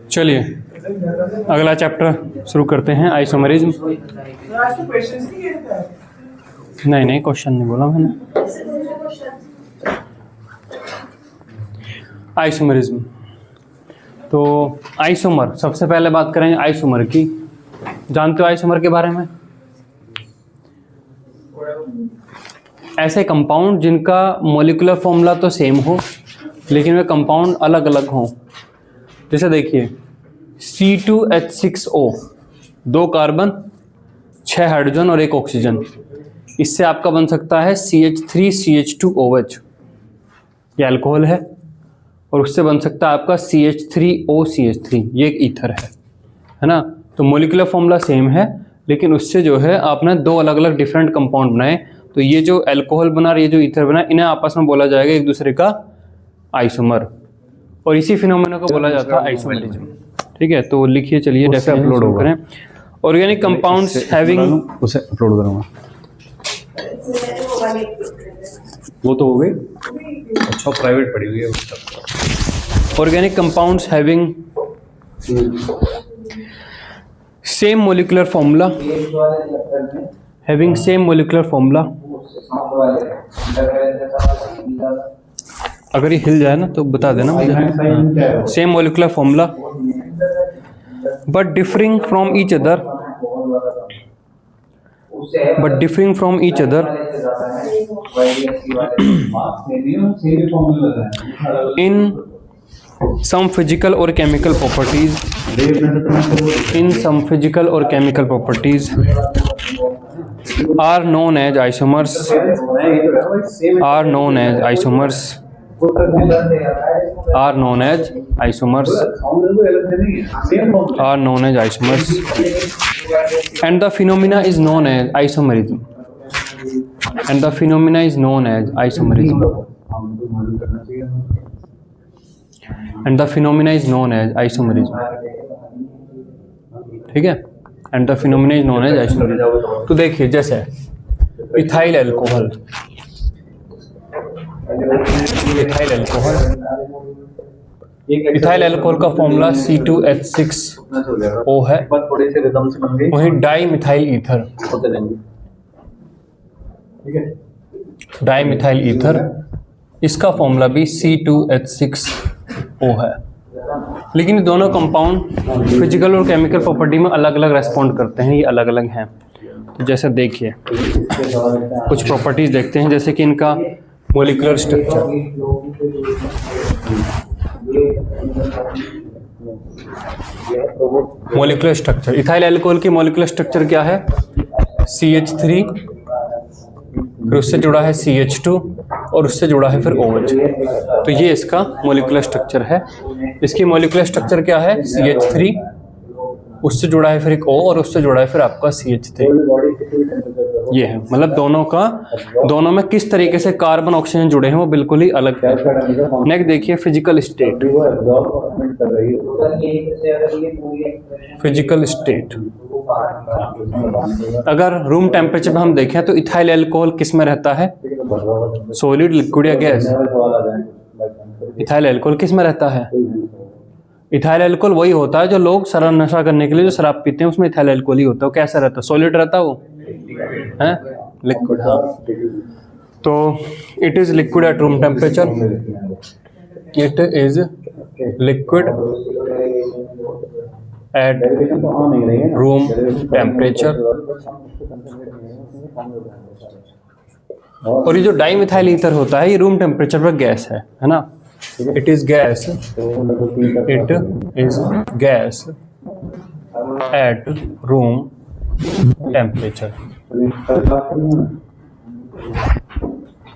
चलिए अगला चैप्टर शुरू करते हैं, आइसोमरिज्म। नहीं क्वेश्चन नहीं बोला मैंने। आइसोमरिज्म, तो आइसोमर, सबसे पहले बात करेंगे आइसोमर की। जानते हो आइसोमर के बारे में? ऐसे कंपाउंड जिनका मॉलिक्यूलर फॉर्मूला तो सेम हो लेकिन वे कंपाउंड अलग अलग हों। जैसे देखिए C2H6O, 2 कार्बन 6 हाइड्रोजन और 1 ऑक्सीजन, इससे आपका बन सकता है CH3CH2OH, ये अल्कोहल है। और उससे बन सकता है आपका CH3OCH3, ये एक ईथर है ना। तो मॉलिक्यूलर फॉर्मूला सेम है लेकिन उससे जो है आपने 2 अलग अलग डिफरेंट कंपाउंड बनाए। तो ये जो अल्कोहल बना और ये जो ईथर बना, इन्हें आपस में बोला जाएगा एक दूसरे का आइसोमर, और इसी फिनोमेना को बोला जाता है आइसोमरिज्म। ठीक है, तो लिखिए, चलिए डेफिनेशन अपलोड करें। ऑर्गेनिक कंपाउंड्स हैविंग, उसे अपलोड करूंगा, वो तो हो गई। अच्छा, प्राइवेट पड़ी हुई है उसका। Organic compounds having same molecular formula, having same molecular formula. अगर ये हिल जाए ना तो बता देना मुझे। Same molecular formula but differing from each other, in some physical or chemical properties, are known as isomers, and the phenomena is known as isomerism. ठीक है, and the phenomena is known as isomerism. तो देखिए जैसे ethyl alcohol, ethyl alcohol का formula C2H6O है। वही di methyl ether, इसका formula भी C2H6O है। लेकिन ये दोनों कंपाउंड फिजिकल और केमिकल प्रॉपर्टी में अलग अलग रेस्पॉन्ड करते हैं, ये अलग अलग हैं। तो जैसे देखिए कुछ प्रॉपर्टीज देखते हैं, जैसे कि इनका molecular structure. Molecular structure, ethyl alcohol की मॉलिक्यूलर स्ट्रक्चर क्या है? CH3, फिर उससे जुड़ा है CH2 और उससे जुड़ा है फिर OH। तो ये इसका मॉलिक्यूलर स्ट्रक्चर है। इसकी मॉलिक्यूलर स्ट्रक्चर क्या है? CH3, उससे जुड़ा है फिर एक O और उससे जुड़ा है फिर आपका CH3। ये है, मतलब दोनों में किस तरीके से कार्बन ऑक्सीजन जुड़े हैं वो बिल्कुल ही अलग है। नेक्स्ट देखिए फिजिकल स्टेट। अगर रूम टेम्परेचर पे हम देखें तो इथाइल अल्कोहल किस में रहता है? सॉलिड, लिक्विड या गैस? इथाइल अल्कोहल किस में रहता है? इथाइल अल्कोहल वही होता है जो लोग शराब नशा करने के लिए जो शराब पीते हैं उसमें इथाइल अल्कोहल ही होता है। वो कैसा रहता है? सॉलिड रहता है, वो है लिक्विड। हाँ, तो it is liquid at room temperature, it is liquid at room temperature. और ये जो डाइमिथाइल ईथर होता है ये रूम टेम्परेचर पर गैस है ना। It is gas at room temperature।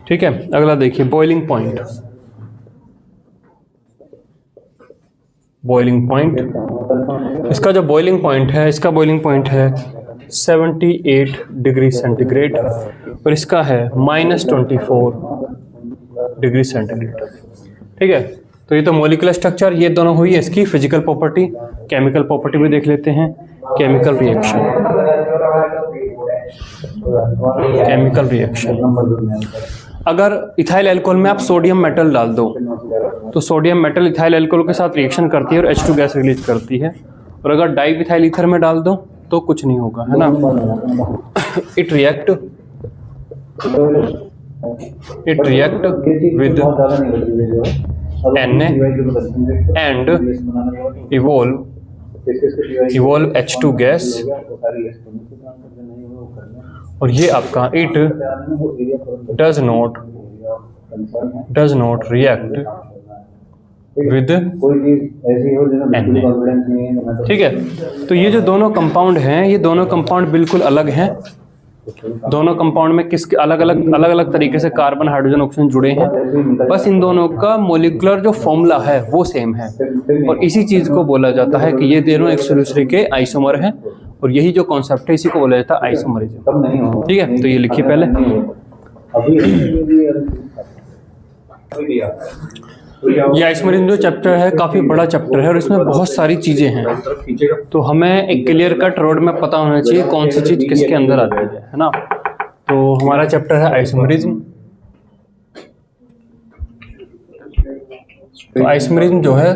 ठीक है, अगला देखिए बॉइलिंग पॉइंट। इसका जो बॉइलिंग पॉइंट है, 78 डिग्री सेंटीग्रेड और इसका है -24 डिग्री सेंटीग्रेड। ठीक है, तो ये तो मॉलिक्यूलर स्ट्रक्चर, ये दोनों हुई है इसकी फिजिकल प्रॉपर्टी। केमिकल प्रॉपर्टी भी देख लेते हैं। केमिकल रिएक्शन, अगर इथाइल अल्कोहल में आप सोडियम मेटल डाल दो तो सोडियम मेटल इथाइल अल्कोहल के साथ रिएक्शन करती है और H2 गैस रिलीज करती है, और अगर डाइमिथाइल ईथर में डाल दो तो कुछ नहीं होगा, है ना। It react with Na and evolve H2 gas, और ये आपका it does not react with Na। ठीक है, तो ये जो दोनों कंपाउंड हैं, ये दोनों कंपाउंड बिल्कुल अलग हैं। दोनों कंपाउंड में किसके अलग अलग तरीके से कार्बन, हाइड्रोजन, ऑक्सीजन जुड़े हैं, बस इन दोनों का मॉलिक्यूलर जो फॉर्मूला है वो सेम है, और इसी चीज को बोला जाता है कि ये दोनों एक दूसरे के आइसोमर हैं, और यही जो कॉन्सेप्ट है इसी को बोला जाता है आइसोमरिज्म। ठीक है, तो ये लिखिए पहले। ये आइसोमरिज्म जो चैप्टर है काफ़ी बड़ा चैप्टर है और इसमें बहुत सारी चीज़ें हैं, तो हमें एक क्लियर कट रोड में पता होना चाहिए कौन सी चीज़ किसके अंदर आती है ना। तो हमारा चैप्टर है आइसोमरिज्म। तो आइसोमरिज्म जो है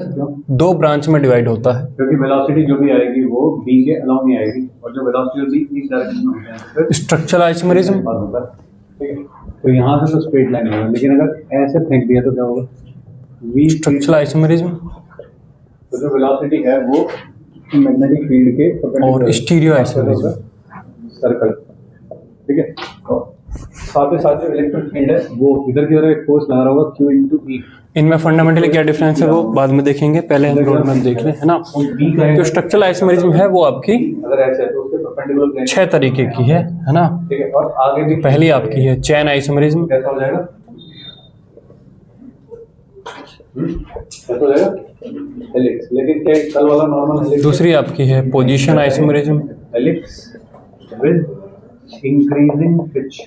2 ब्रांच में डिवाइड होता है, क्योंकि वेलोसिटी जो भी आएगी वो बी के अलाउ नहीं आएगी, और जो वेलोसिटी बी इस डायरेक्शन में होते हैं स्ट्रक्चरल आइसोमरिज्म। ठीक है, तो यहाँ से तो स्ट्रेट लाइन होगा, लेकिन अगर ऐसे फेंक दिया तो क्या होगा, स्ट्रक्चरल आइसोमरिज्म। तो जो वेलोसिटी है वो मैग्नेटिक फील्ड के और स्टीरियो आइसोमरिज्म सर्कल। ठीक है, साथ ही साथ जो इलेक्ट्रिक फील्ड है वो इधर की तरफ एक फोर्स लगा रहा होगा Q × E। इनमें फंडामेंटली क्या डिफरेंस है वो बाद में देखेंगे, पहले हम रोड मैप देख लें, है ना। जो स्ट्रक्चरल आइसोमरिज्म है वो आपकी अगर ऐसे है तो उसके परपेंडिकुलर 6 तरीके की है ना। ठीक है, और आगे भी पहली आपकी है चैन आइसोमरिज्म। कैसा हो जाएगा, कैसा हो जाएगा हेलिक्स, लेकिन क्या कल वाला नॉर्मल हेलिक्स। दूसरी आपकी है position isomerism, helix with increasing pitch.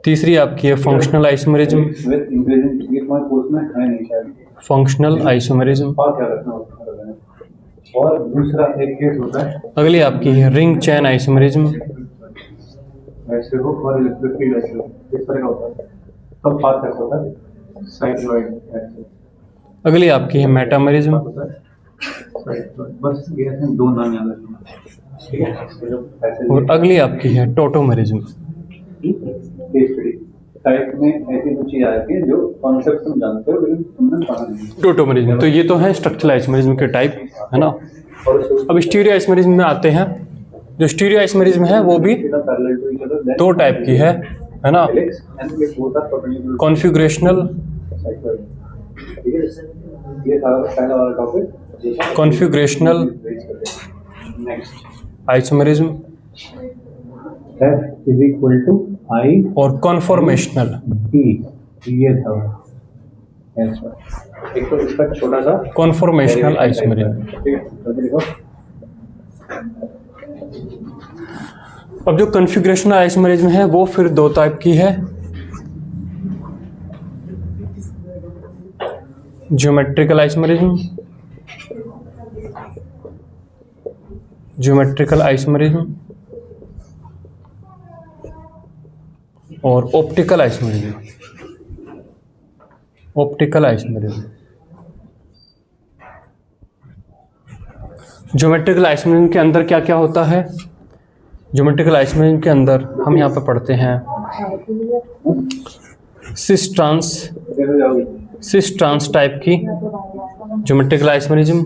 तीसरी आपकी है फंक्शनल आइसोमरिज्म, विद इंक्रीजिंग, ये तुम्हारे कोर्स में है नहीं शायद, फंक्शनल आइसोमरिज्म। और क्या रखना होता है। और दूसरा एक केस होता है, अगली आपकी है रिंग चैन आइसोमरिज्म। ऐसे हो और इलेक्ट्रिक फील्ड ऐसे हो, इस तरह का होता है। तब बात कैसा होता है, साइक्लॉइड ऐसे। अगली आपकी है मेटामरिज्म। बस ये हैं 2 नाम याद रखना। ठीक है, ऐसे और अगली आपकी है टोटोमरिज्म। केस स्टडी टाइप में ऐसी कुछ चीज आती है जो कॉन्सेप्ट तुम जानते हो लेकिन तुमने पढ़ा नहीं। टोटोमरिज्म, तो ये तो है स्ट्रक्चरल आइसोमरिज्म के टाइप, है ना। अब स्टीरियो आइसोमरिज्म में आते हैं। जो स्टीरियो आइसोमरिज्म है वो भी 2 टाइप की है ना। Configurational, configurational isomerism F = I और कॉन्फॉर्मेशनल। ये था एक तो इसका छोटा सा कॉन्फॉर्मेशनल आइसोमरिज्म। ठीक है, तो देखो अब जो कॉन्फ़िगरेशनल आइसोमरिज्म है वो फिर 2 टाइप की है। ज्योमेट्रिकल आइसोमरिज्म, ज्योमेट्रिकल आइसोमरिज्म और optical isomerism. Optical isomerism, geometrical isomerism के अंदर क्या क्या होता है। ज्योमेट्रिकल आइसोमरिज्म के अंदर हम यहाँ पे पढ़ते हैं सिस ट्रांस टाइप की ज्योमेट्रिकल आइसोमरिज्म,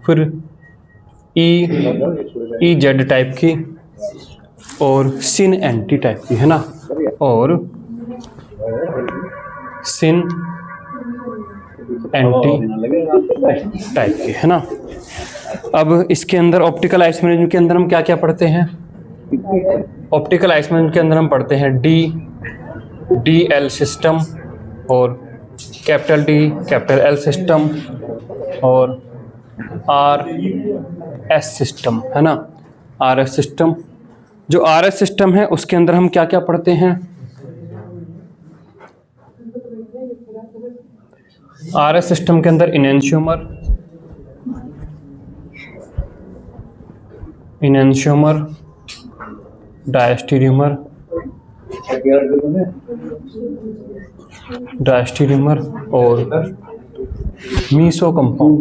फिर ई जेड टाइप की और सिन एंटी टाइप की, है ना, और सिन एंटी टाइप की, है ना। अब इसके अंदर ऑप्टिकल आइसोमरिज्म के अंदर हम क्या क्या पढ़ते हैं। ऑप्टिकल आइसोमरिज्म के अंदर हम पढ़ते हैं डी एल सिस्टम और capital D capital L system और आर एस सिस्टम, है ना। आर एस सिस्टम, जो आर एस सिस्टम है उसके अंदर हम क्या क्या पढ़ते हैं। आर एस सिस्टम के अंदर इनेंशियोमर, डायस्टीरियमर, डायस्टीरियमर और मीसो कंपाउंड।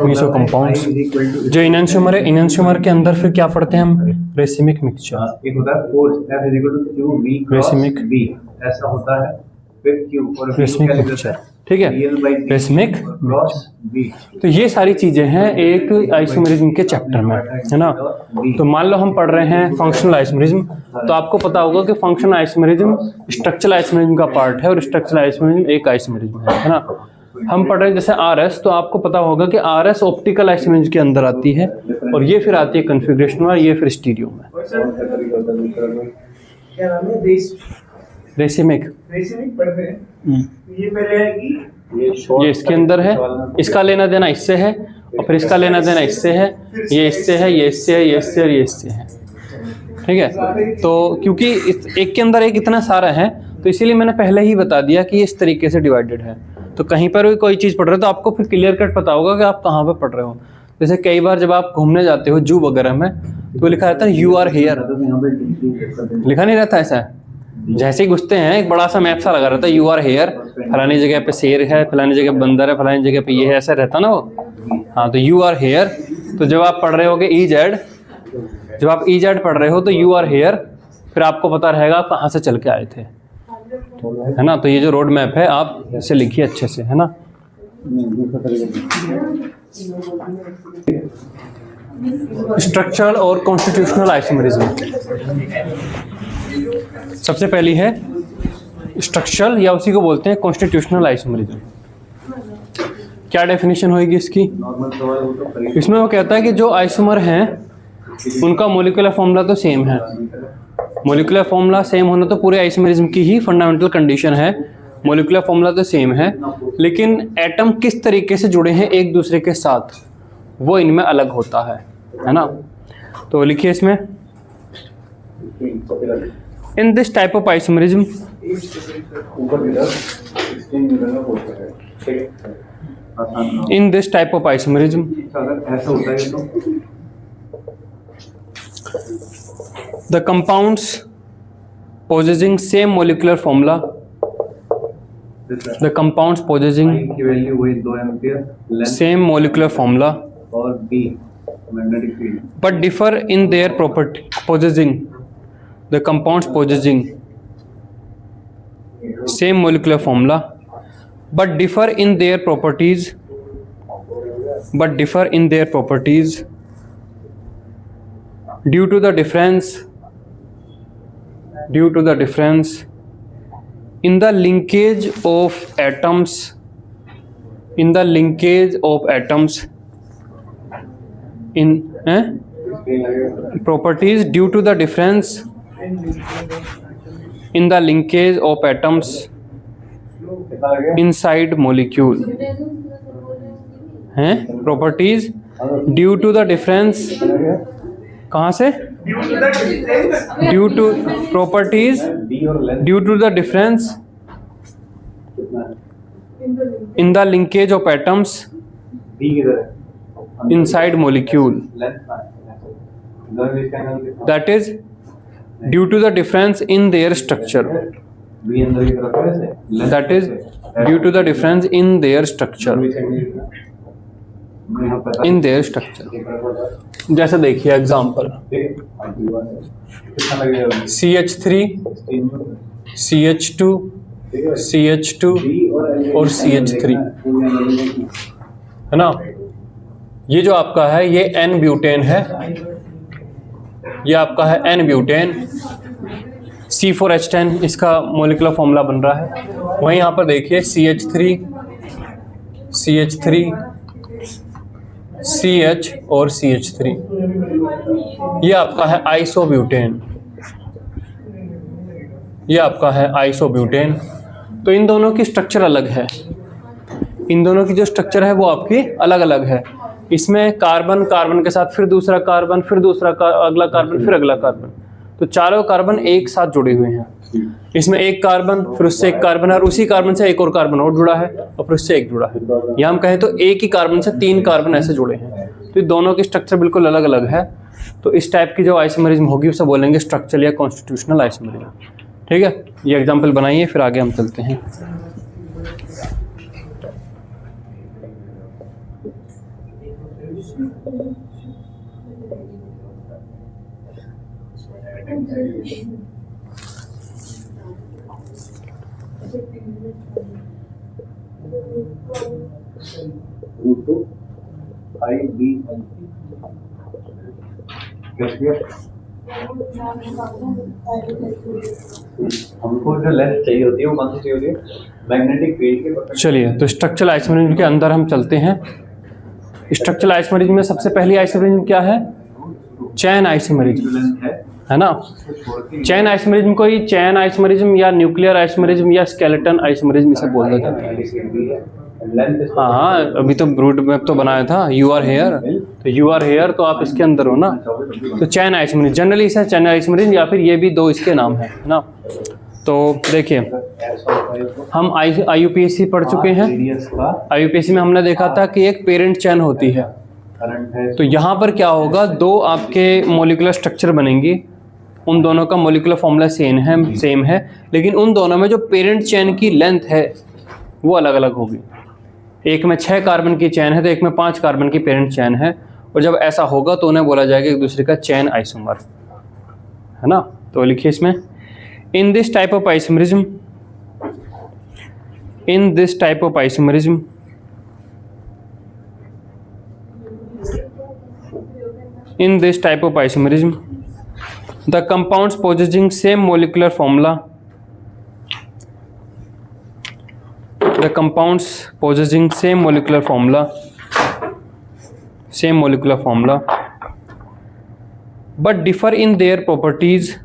मीसो कंपाउंड्स जो इनएंशियोमर है, इनएंशियोमर के अंदर फिर क्या पढ़ते हैं हम? Racemic mixture. एक होता है force F is equal to Q V cross racemic. V, ऐसा होता है फिर Q और V रेसिमिक क्या लिखते मिक्सचर, हैं? ठीक है, Real by V racemic. Cross V। तो ये सारी चीजें हैं एक आइसोमेरिज्म के चैप्टर में, है ना। तो मान लो हम पढ़ रहे हैं फंक्शनल आइसोमेरिज्म, तो आपको पता होगा कि फंक्शनल आइसोमेरिज्म स्ट्रक्चरल आइसोमेरिज्म का पार्ट है और स्ट्रक्चरल आइसोमेरिज्म एक आइसोमेरिज्म है ना। हम पढ़ रहे हैं जैसे RS, तो आपको पता होगा कि RS ऑप्टिकल आइसोमेरिज्म के अंदर आती है और ये फिर आती है कन्फिग्रेशन में, ये फिर स्टीरियो में। क्या नाम है? रेसिमिक, रेसिमिक पढ़ते हैं। ये पहले आएगी, ये इसके अंदर है, इसका लेना देना इससे है और फिर इसका लेना देना इससे है, ये इससे है, ये इससे है, ये इससे और ये इससे है, ठीक है। तो क्योंकि एक के अंदर एक इतना सारा है तो इसीलिए मैंने पहले ही बता दिया कि ये इस तरीके से डिवाइडेड है। तो कहीं पर भी कोई चीज़ पढ़ रहे हो तो आपको फिर क्लियर कट पता होगा कि आप कहाँ पे पढ़ रहे हो। जैसे कई बार जब आप घूमने जाते हो जू वगैरह में तो लिखा रहता है यू आर हेयर, लिखा नहीं रहता ऐसा है। जैसे ही घुसते हैं एक बड़ा सा मैप सा लगा रहता है यू आर हेयर, फलानी जगह पे शेर है, फलानी जगह बंदर है, फलानी जगह पे ये है, ऐसा रहता ना वो। हाँ, तो यू आर हेयर। तो जब आप पढ़ रहे हो कि EZ, जब आप EZ पढ़ रहे हो तो यू आर हेयर, फिर आपको पता रहेगा आप कहाँ से चल के आए थे, है ना। तो ये जो रोड मैप है आप इसे लिखिए अच्छे से, है ना। स्ट्रक्चरल और कॉन्स्टिट्यूशनल आइसोमेरिज्म। सबसे पहली है स्ट्रक्चरल या उसी को बोलते हैं कॉन्स्टिट्यूशनल आइसोमेरिज्म। क्या डेफिनेशन होगी इसकी? इसमें वो कहता है कि जो आइसोमर हैं उनका मॉलिक्यूलर फॉर्मूला तो सेम है। मॉलिक्यूलर फॉर्मूला सेम होना तो पूरे आइसोमेरिज्म की ही फंडामेंटल कंडीशन है। मॉलिक्यूलर फॉर्मूला तो सेम है, लेकिन एटम किस तरीके से जुड़े हैं एक दूसरे के साथ वो इनमें अलग होता है ना। तो लिखिए इसमें, in this type of isomerism, in this type of isomerism ऐसा होता है तो the compounds possessing same molecular formula, the compounds possessing की वैल्यू वही 2 ampere length same molecular formula और B magnetic field but differ in their property, possessing the compounds possessing same molecular formula but differ in their properties, but differ in their properties due to the difference in the linkage of atoms, in the linkage of atoms, in properties due to the difference in the linkage of atoms inside molecule, हैं properties due to the difference, कहाँ से? Due to properties due to the difference in the linkage of atoms B किधर है? Inside molecule, that is due to the difference in their structure, B अंदर की तरफ है ऐसे that is due to the difference in their structure, in their structure. जैसे देखिए example, CH3 CH2 CH2 और CH3, है ना। ये जो आपका है ये N ब्यूटेन है, ये आपका है N ब्यूटेन, C4H10 इसका मॉलिक्यूलर फॉर्मूला बन रहा है। वहीं यहाँ पर देखिए CH3 CH3 CH और CH3, ये आपका है आइसोब्यूटेन, ये आपका है आइसोब्यूटेन। तो इन दोनों की स्ट्रक्चर अलग है, इन दोनों की जो स्ट्रक्चर है वो आपकी अलग अलग है। इसमें कार्बन, कार्बन के साथ फिर दूसरा कार्बन, फिर दूसरा अगला कार्बन, फिर अगला कार्बन, तो चारों कार्बन एक साथ जुड़े हुए हैं। इसमें एक कार्बन, फिर उससे एक कार्बन और उसी कार्बन से एक और कार्बन और जुड़ा है और फिर उससे एक जुड़ा है। या हम कहें तो एक ही कार्बन से 3 कार्बन ऐसे जुड़े हैं। तो ये दोनों की स्ट्रक्चर बिल्कुल अलग अलग है। तो इस टाइप की जो आइसोमरिज्म होगी उसे बोलेंगे स्ट्रक्चरल या कॉन्स्टिट्यूशनल आइसोमरिज्म। ठीक है, ये एग्जाम्पल बनाइए, फिर आगे हम चलते हैं। हमको जो लेंथ चाहिए होती है वो कौन सी चाहिए होती है? मैग्नेटिक फील्ड के। चलिए, तो स्ट्रक्चरल आइसोमरिज्म के अंदर हम चलते हैं। स्ट्रक्चरल आइसोमरिज्म में सबसे पहली आइसोमरिज्म क्या है? चैन आइसोमरिज्म, है ना। चैन आइसोमरिज्म को ही चैन आइसोमरिज्म या न्यूक्लियर आइसोमरिज्म या स्केलेटन आइसोमरिज्म इसे बोला जाता है। हाँ, अभी तो रूट मैप तो बनाया था, यू आर हेयर, तो यू आर हेयर तो आप इसके अंदर हो ना। तो चैन आइसोमरिज्म जनरली इसे चैन आइसोमरिज्म या फिर ये भी दो इसके नाम है ना। तो देखिए, हम IUPAC पढ़ चुके हैं। IUPAC में हमने देखा था कि एक पेरेंट चैन होती है। तो यहाँ पर क्या होगा, दो आपके मॉलिक्यूलर स्ट्रक्चर बनेंगी, उन दोनों का मॉलिक्यूलर फॉर्मूला सेम है, लेकिन उन दोनों में जो पेरेंट चैन की लेंथ है वो अलग अलग होगी। एक में 6 कार्बन की चैन है तो एक में 5 कार्बन की पेरेंट चैन है, और जब ऐसा होगा तो उन्हें बोला जाएगा एक दूसरे का चैन आइसोमर, है ना। तो लिखिए इसमें, in this type of isomerism, in this type of isomerism in this type of isomerism the compounds possessing same molecular formula, the compounds possessing same molecular formula but differ in their properties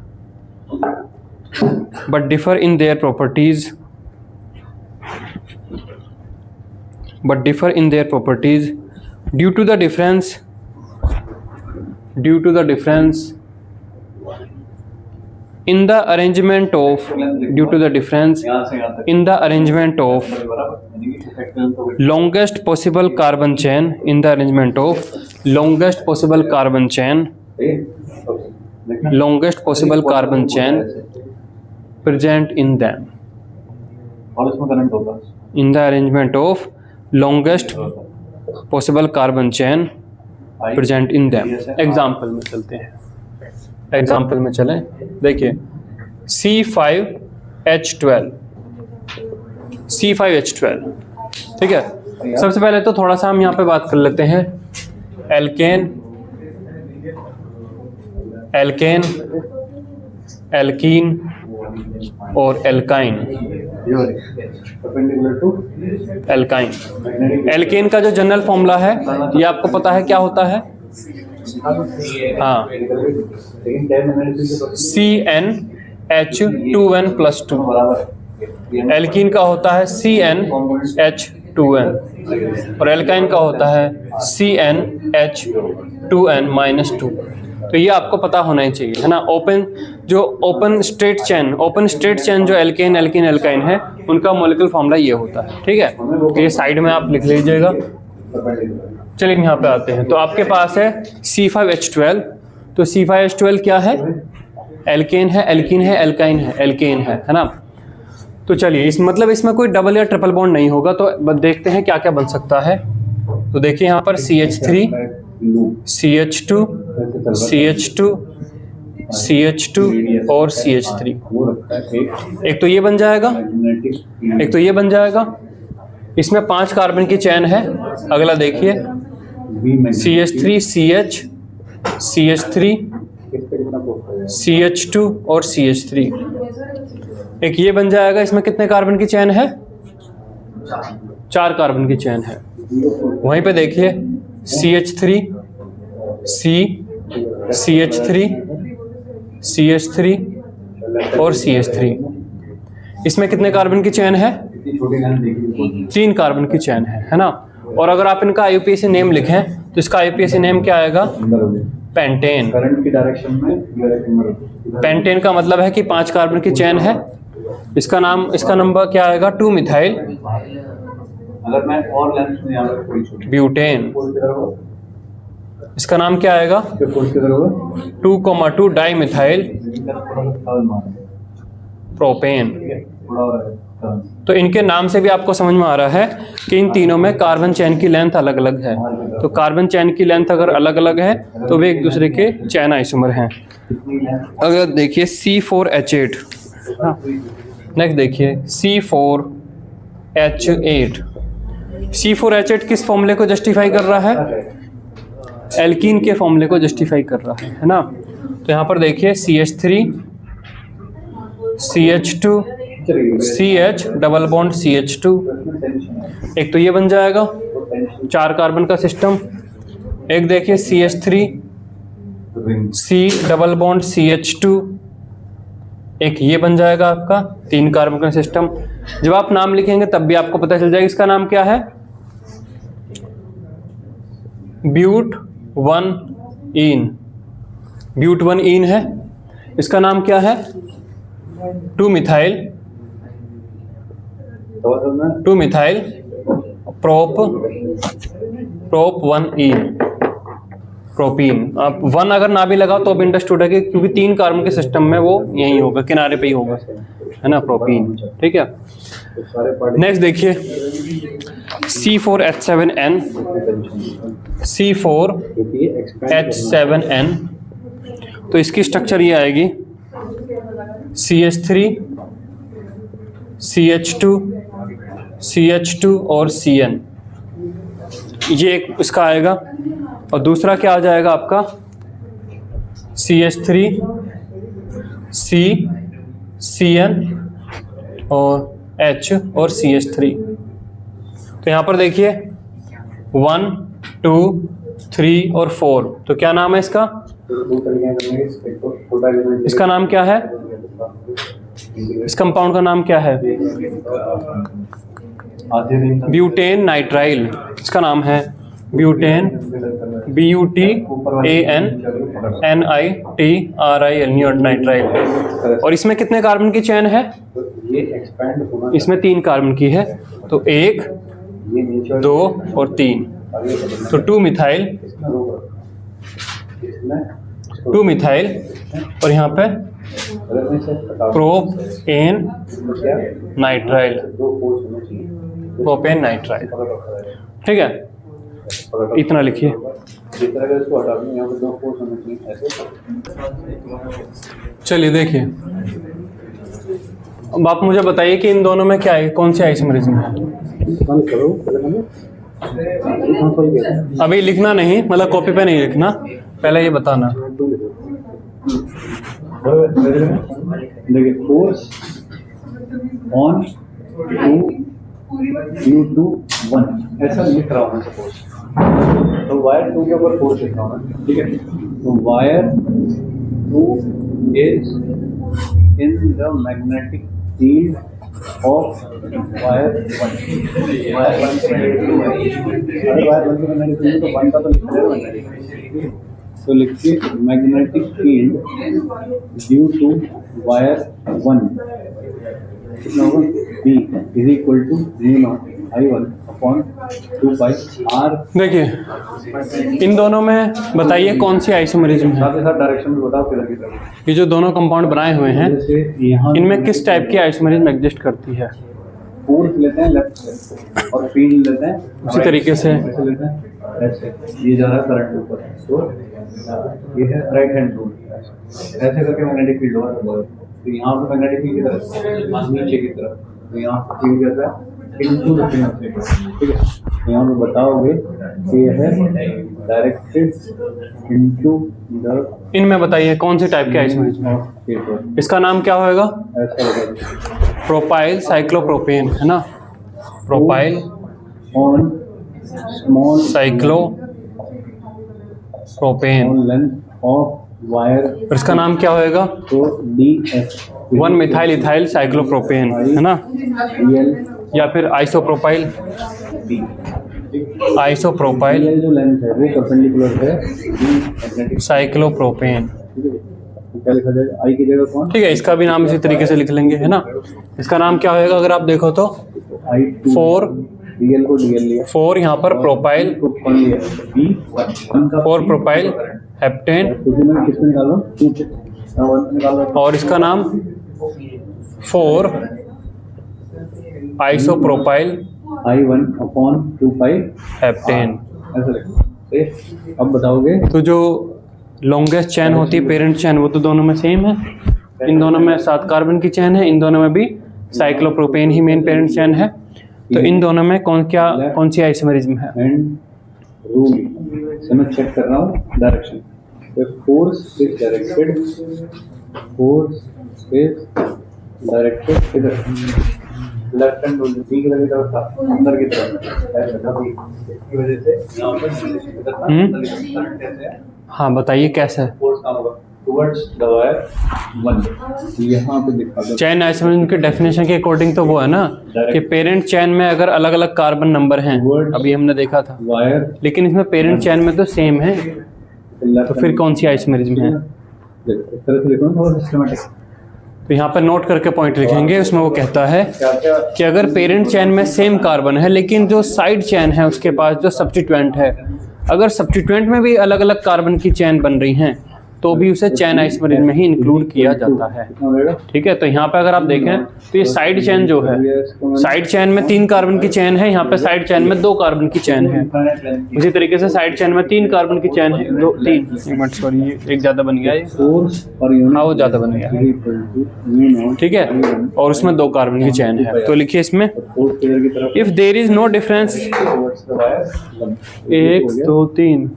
due to the difference in the arrangement of longest possible carbon chain, present in them, in the arrangement of longest possible carbon chain present in them. Example में चलते हैं, example में चलें। देखिए, C5H12, ठीक है। सबसे पहले तो थोड़ा सा हम यहाँ पे बात कर लेते हैं एल्केन, एल्कीन और एल्काइन। एल्केन का जो जनरल फॉर्मूला है ये आपको पता है क्या होता है? हाँ, CnH2n+2। एल्कीन का होता है CnH2n और एल्काइन का होता है CnH2n-2। तो ये आपको पता होना ही चाहिए, है ना। ओपन स्ट्रेट चेन जो एल्केन एल्काइन है उनका मॉलिक्यूलर फॉर्मूला ये होता है, ठीक है। तो ये साइड में आप लिख लीजिएगा। चलिए यहाँ पे आते हैं। तो आपके पास है C5H12, तो C5H12 क्या है? एल्केन है, एल्कीन है, एल्काइन है, एल्केन है ना। तो चलिए, इसमें कोई डबल या ट्रिपल बॉन्ड नहीं होगा। तो देखते हैं क्या क्या बन सकता है। तो देखिए यहाँ पर CH3, CH2, CH2, CH2 और CH3। एक तो ये बन जाएगा, इसमें 5 कार्बन की चैन है। अगला देखिए, CH3, CH, CH3, CH2 और CH3। एक ये बन जाएगा, इसमें कितने कार्बन की चैन है? 4 कार्बन की चैन है। वहीं पे देखिए CH3, CH3, CH3 और CH3। इसमें कितने कार्बन की चैन है? 3 कार्बन की चैन है ना। और अगर आप इनका IUPAC नेम लिखें तो इसका IUPAC नेम क्या आएगा? पेंटेन। पेंटेन का मतलब है कि 5 कार्बन की चैन है। इसका नंबर क्या आएगा? 2 मिथाइल अगर मैं और लेंथ में यहाँ पर ब्यूटेन। इसका नाम क्या आएगा? इसके फोर्स किधर होगा? 2,2 डाई मिथाइल प्रोपेन। थोड़ा और है। तो इनके नाम से भी आपको समझ में आ रहा है कि इन तीनों में कार्बन चेन की लेंथ अलग अलग है। तो कार्बन चेन की लेंथ अगर अलग अलग है तो वे एक दूसरे के चेन आइसोमर हैं। अगर देखिए C4H8, नेक्स्ट देखिए C4H8। C4H8 किस फॉर्मूले को जस्टिफाई कर रहा है? एल्कीन के फॉर्मूले को जस्टिफाई कर रहा है ना। तो यहाँ पर देखिए CH3 CH2 CH double bond CH2, एक तो ये बन जाएगा 4 कार्बन का सिस्टम। एक देखिए CH3 C double bond CH2, एक ये बन जाएगा आपका 3 कार्बन का सिस्टम। जब आप नाम लिखेंगे तब भी आपको पता चल जाएगा इसका नाम क्या है। ब्यूट 1 इन है। इसका नाम क्या है? 2 मिथाइल प्रोप 1 इन प्रोपीन। आप 1 अगर ना भी लगाओ तो भी अंडरस्टूड है कि क्योंकि 3 कार्बन के सिस्टम में वो यही होगा, किनारे पे ही होगा, है ना, प्रोपीन। ठीक है, नेक्स्ट देखिए C4H7N C4H7N। तो इसकी स्ट्रक्चर ये आएगी CH3 CH2 CH2 और CN, ये एक इसका आएगा। और दूसरा क्या आ जाएगा आपका? CH3 C CN और H और CH3। तो यहाँ पर देखिए 1 2 3 और 4, तो क्या नाम है इसका? इसका नाम क्या है? इस कंपाउंड का नाम क्या है? Butane nitrile. इसका नाम है ब्यूटेन BUTANNITRIL नाइट्राइल। और इसमें कितने कार्बन की चेन है? इसमें 3 कार्बन की है, तो 1 2 और 3, तो 2 मिथाइल और यहाँ पे प्रोपेन नाइट्राइल। ठीक है, इतना लिखिए। चलिए देखिए, अब आप मुझे बताइए कि इन दोनों में क्या है, कौन सी आइसोमरिज्म है? अभी लिखना नहीं, मतलब कॉपी पे नहीं लिखना, पहले ये बताना। देखिए फोर्स ऑन 2 2 1 ऐसा लिख रहा हूँ मैं सपोज, तो वायर 2 के ऊपर फोर्स लिख रहा हूँ, ठीक है। तो wire 2 is in the magnetic field of wire 1। Wire 1 के मैग्नेटिक फील्ड तो 1 का तो लिख रहे हो, तो लिखिए magnetic field due to wire 1 कितना होगा? B is equal to mu I1 upon 2 pi R। देखिए इन दोनों में बताइए कौन सी आइसोमरिज्म है। साथ ही साथ डायरेक्शन में बताओ किधर किधर। ये जो दोनों कंपाउंड बनाए हुए हैं इनमें किस टाइप की आइसोमरिज्म एग्जिस्ट करती है? फोर्स लेते हैं लेफ्ट से और फील्ड लेते हैं उसी तरीके से ऐसे लेते हैं, ऐसे ये जा रहा है करंट ऊपर, तो ये है राइट हैंड रूल। ऐसे करके मैग्नेटिक फील्ड होगा, तो यहाँ पे मैग्नेटिक फील्ड की तरफ नीचे की तरफ, तो यहाँ पे फील्ड कैसा है इनटू द फील्ड, ठीक है। तो यहाँ पे बताओगे कि ये है डायरेक्टेड इनटू द। इनमें बताइए कौन सी टाइप की आइसोमरिज्म है? इसका नाम क्या होएगा? ऐसा होगा प्रोपाइल साइक्लोप्रोपेन, है ना, propyl on small cyclopropane. Length of wire, और इसका नाम क्या होएगा? तो DF 1 मिथाइल इथाइल साइक्लोप्रोपेन, है ना, DL या फिर आइसोप्रोपाइल। आइसोप्रोपाइल जो लेंथ है वो परपेंडिकुलर है मैग्नेटिक, साइक्लोप्रोपेन। तो क्या लिखा जाएगा? I की जगह कौन? ठीक है, इसका भी नाम इसी तरीके से लिख लेंगे, है ना। इसका नाम क्या होएगा अगर आप देखो तो I2 4 डीएल को डीएल लिया, 4 यहाँ पर प्रोपाइल, को कौन लिया, बी 1 का 4 प्रोपाइल हेप्टेन, तो फिर मैं किसमें निकाल रहा हूँ, 2 पे, हाँ 1 निकाल रहा हूँ, और इसका नाम 4 आइसोप्रोपाइल I1 अपॉन 2 पाई हेप्टेन। ऐसा लिखो, ठीक। अब बताओगे तो जो लॉन्गेस्ट चैन होती है पेरेंट चैन, वो तो दोनों में सेम है, इन दोनों में 7 कार्बन की चैन है, इन दोनों में भी साइक्लोप्रोपेन ही मेन पेरेंट चैन है। तो इन दोनों में कौन सी आइसोमेरिज्म है? एंड रूल से मैं चेक कर रहा हूँ डायरेक्शन, तो force is directed, force is directed इधर लेफ्ट हैंड रूल, सी की तरफ था, अंदर की तरफ ऐसा था भी, इसकी वजह से यहाँ पर इधर था, अंदर की तरफ करंट कैसे है, हाँ बताइए कैसे है? फोर्स काम होगा टुवर्ड्स द वायर 1, यहाँ पे दिखा दो चैन आइसोमेरिज्म के डेफिनेशन के अकॉर्डिंग तो वो है ना कि पेरेंट चैन में अगर अलग अलग कार्बन नंबर हैं, अभी हमने देखा था, वायर, लेकिन इसमें पेरेंट चैन में तो सेम है, तो फिर कौन सी आइसोमेरिज्म है? इस तरह से लिखो थोड़ा सिस्टमैटिक, तो यहाँ पर नोट करके पॉइंट लिखेंगे। उसमें वो कहता है क्या क्या कि अगर पेरेंट चैन में सेम कार्बन है, लेकिन जो साइड चैन है उसके पास जो सब्स्टिट्यूएंट है, अगर सब्स्टिट्यूएंट में भी अलग अलग कार्बन की चैन बन रही हैं, तो भी उसे चैन आइसोमेरिज्म में ही इंक्लूड किया जाता है। ठीक है, तो यहाँ पे अगर आप देखें तो ये साइड चैन जो है, साइड चैन में 3 कार्बन की चैन है, यहाँ पे साइड चैन में 2 कार्बन की चैन है। उसी तरीके से साइड चैन में 3 कार्बन की चैन है, 2 3 एक मिनट सॉरी, ये एक ज़्यादा बन गया, ये फोर्स पर यूनिट, हाँ वो ज़्यादा बन गया, ठीक है, और उसमें 2 कार्बन की चैन है। तो लिखिए इसमें, if there is no difference, 1 2 3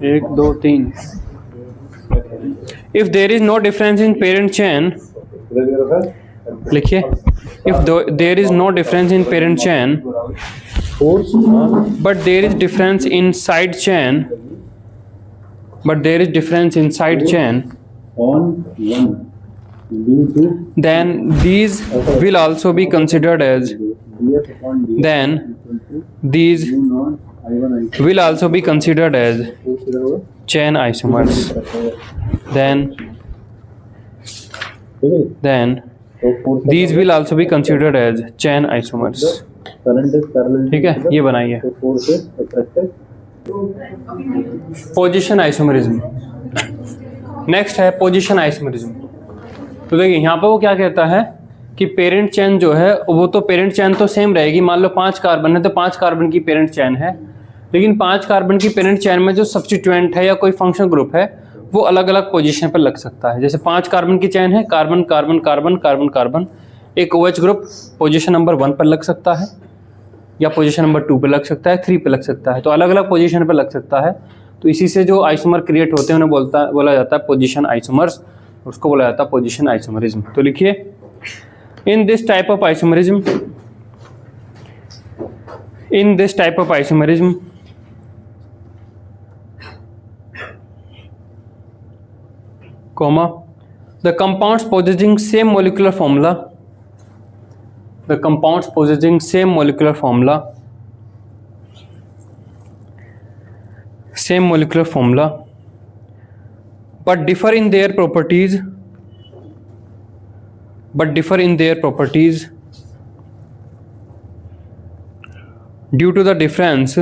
1 2 3, if there is no difference in parent chain, लिखिए, if there is no difference in parent chain but there is difference in side chain, on 1 due to then these will also be considered as, df upon df then these do not I1 I2 will also be considered as chain isomers, then these will also be considered as chain isomers। current is parallel, ठीक है, ये बनाइए। तो force is attracted, position isomerism, next है position isomerism. तो देखिए यहाँ पर वो क्या कहता है कि पेरेंट चैन जो है वो तो पेरेंट चैन तो सेम रहेगी, मान लो 5 कार्बन है तो 5 कार्बन की पेरेंट चैन है, लेकिन 5 कार्बन की पेरेंट चैन में जो सब्स्टिट्यूएंट है या कोई फंक्शन ग्रुप है वो अलग अलग पोजीशन पर लग सकता है। जैसे 5 कार्बन की चैन है, carbon carbon carbon carbon carbon, एक OH ग्रुप पोजीशन नंबर 1 पर लग सकता है, या पोजीशन नंबर 2 पे लग सकता है, 3 पे लग सकता है, तो अलग अलग पोजीशन पे लग सकता है। तो इसी से जो आइसोमर क्रिएट होते हैं उन्हें बोला जाता है पोजीशन आइसोमर्स, उसको बोला जाता है पोजीशन आइसोमरिज्म। तो लिखिए, in this type of isomerism, in this type of isomerism comma the compounds possessing same molecular formula, the compounds possessing same molecular formula, same molecular formula but differ in their properties, due to the difference,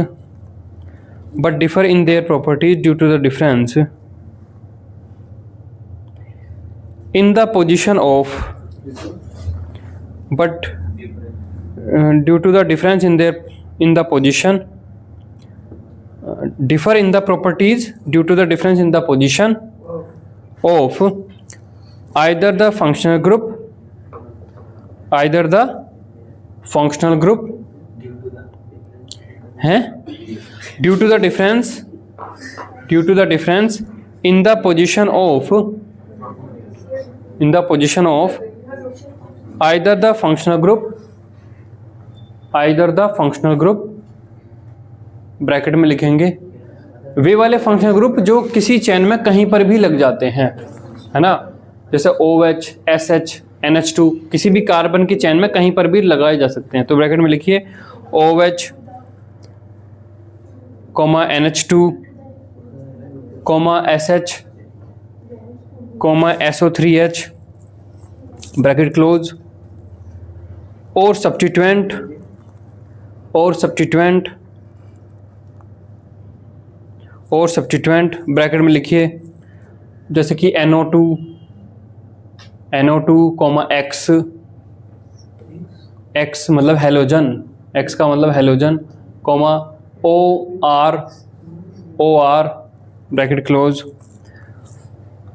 but differ in their properties due to the difference in the position of, but due to the difference in their in the position, differ in the properties due to the difference in the position of either the functional group, है due to the difference in the position of either the functional group, bracket में लिखेंगे वे वाले functional group जो किसी चैन में कहीं पर भी लग जाते हैं, है ना, जैसे OH, SH, NH2 किसी भी कार्बन की चैन में कहीं पर भी लगाए जा सकते हैं। तो ब्रैकेट में लिखिए OH, NH2, SH, SO3H, bracket close, और सब्स्टिट्यूएंट और सब्स्टिट्यूएंट ब्रैकेट में लिखिए, जैसे कि NO2 X, X मतलब हेलोजन, X का मतलब halogen, comma OR bracket close,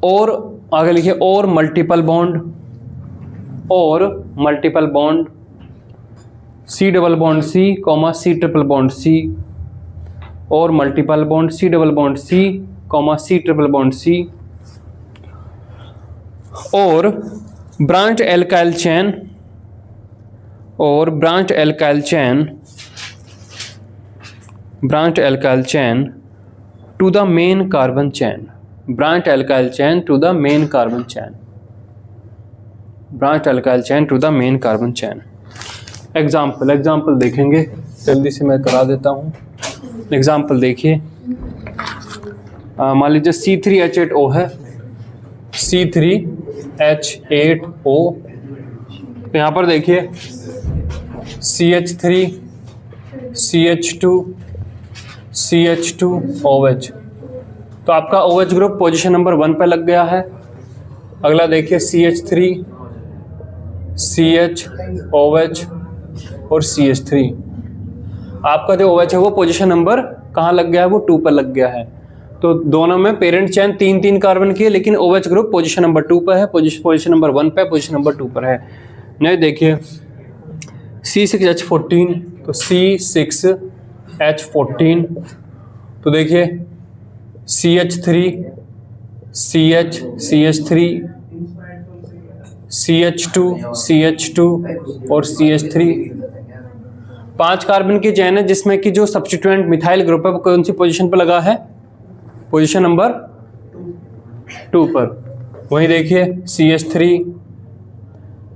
और आगे लिखिए और multiple bond, C double bond C, comma C triple bond C, और multiple bond C double bond C, comma C triple bond C, और branch alkyl chain to the main carbon chain, example देखेंगे, जल्दी से मैं करा देता हूँ। Example देखिए, मान लीजिए C3H8O है, C3H8O, तो यहाँ पर देखिए CH3 CH2 CH2OH, तो आपका OH ग्रुप पोजीशन नंबर 1 पे लग गया है। अगला देखिए CH3 CHOH और CH3, आपका जो OH है वो पोजीशन नंबर कहाँ लग गया है, वो 2 पर लग गया है। तो दोनों में पेरेंट चेन 3 कार्बन की है, लेकिन OH ग्रुप पोजीशन नंबर 2 पर है, पोजीशन नंबर 1 पे, पोजीशन नंबर 2 पर है। नहीं देखिए C6H14, तो C6H14, तो देखिए CH3 CH3 CH2 और CH3, 5 कार्बन की चेन है जिसमें कि जो सब्स्टिट्यूएंट मिथाइल ग्रुप है वो कौन सी पोजीशन पर लगा है, पोजीशन नंबर 2 पर। वहीं देखिए CH3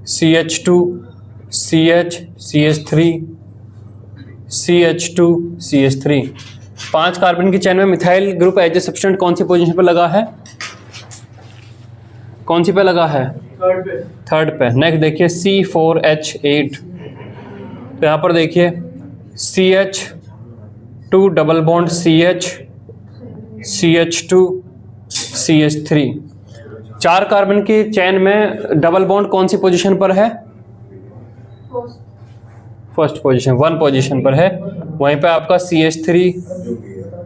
CH2 CH3 CH2 CH3, 5 carbon की चेन में methyl group as a substituent कौन सी पोजीशन पर लगा है, कौन सी पे लगा है, थर्ड पे। नेक्स्ट देखिए C4H8, तो यहाँ पर देखिए CH2 double bond CH CH2 CH3, 4 carbon की चेन में डबल बॉन्ड कौन सी पोजीशन पर है, फर्स्ट पोजीशन, 1 पोजीशन पर है। वहीं पे आपका CH3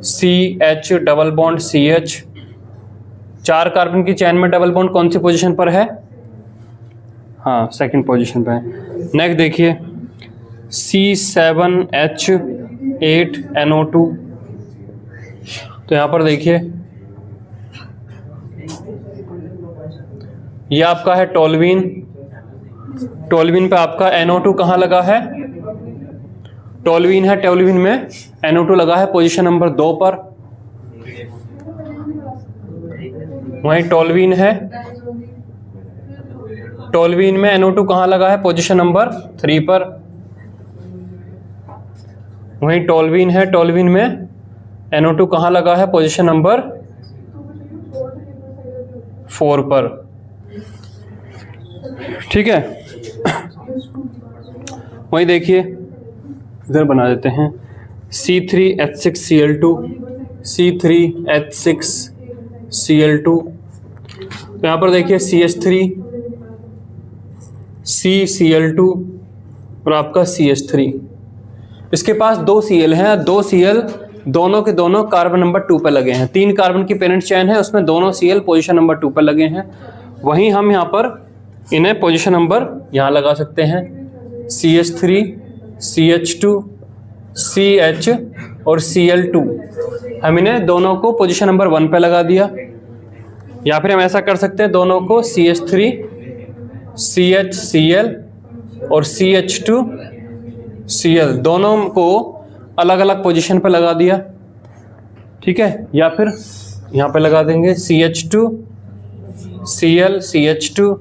CH double bond CH, 4 carbon की चेन में डबल बॉन्ड कौन सी पोजीशन पर है, हाँ सेकंड पोजीशन पर है। नेक्स्ट देखिए C7H8NO2, तो यहाँ पर देखिए ये आपका है टोल्यूइन पे आपका NO2 कहाँ लगा है, टोल्यूइन है, टोल्यूइन में NO2 लगा है पोजीशन नंबर 2 पर। वहीं टोल्यूइन है, टोल्यूइन में NO2 कहाँ लगा है, पोजीशन नंबर 3 पर। वहीं टोल्यूइन है, टोल्यूइन में NO2 कहाँ लगा है, पोजीशन नंबर 4 पर। ठीक है, वहीं देखिए इधर बना देते हैं C3H6Cl2 C3H6Cl2, तो यहाँ पर देखिए CH3 CCl2 और आपका CH3, इसके पास 2 Cl हैं, 2 Cl दोनों के दोनों कार्बन नंबर 2 पर लगे हैं। 3 कार्बन की पेरेंट चेन है, उसमें दोनों Cl पोजीशन नंबर 2 पर लगे हैं। वहीं हम यहाँ पर इन्हें पोजीशन नंबर यहाँ लगा सकते हैं, CH3 CH2 CH और Cl2, हम इन्हें दोनों को पोजीशन नंबर 1 पे लगा दिया। या फिर हम ऐसा कर सकते हैं, दोनों को CH3 CHCl और CH2 Cl दोनों को अलग अलग पोजीशन पे लगा दिया। ठीक है, या फिर यहाँ पे लगा देंगे CH2 Cl CH2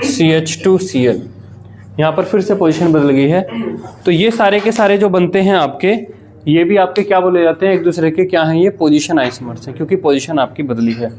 CH2 Cl, यहाँ पर फिर से पोजीशन बदल गई है। तो ये सारे के सारे जो बनते हैं आपके, ये भी आपके क्या बोले जाते हैं, एक दूसरे के क्या हैं, ये पोजीशन आइसोमर्स हैं, क्योंकि पोजीशन आपकी बदली है।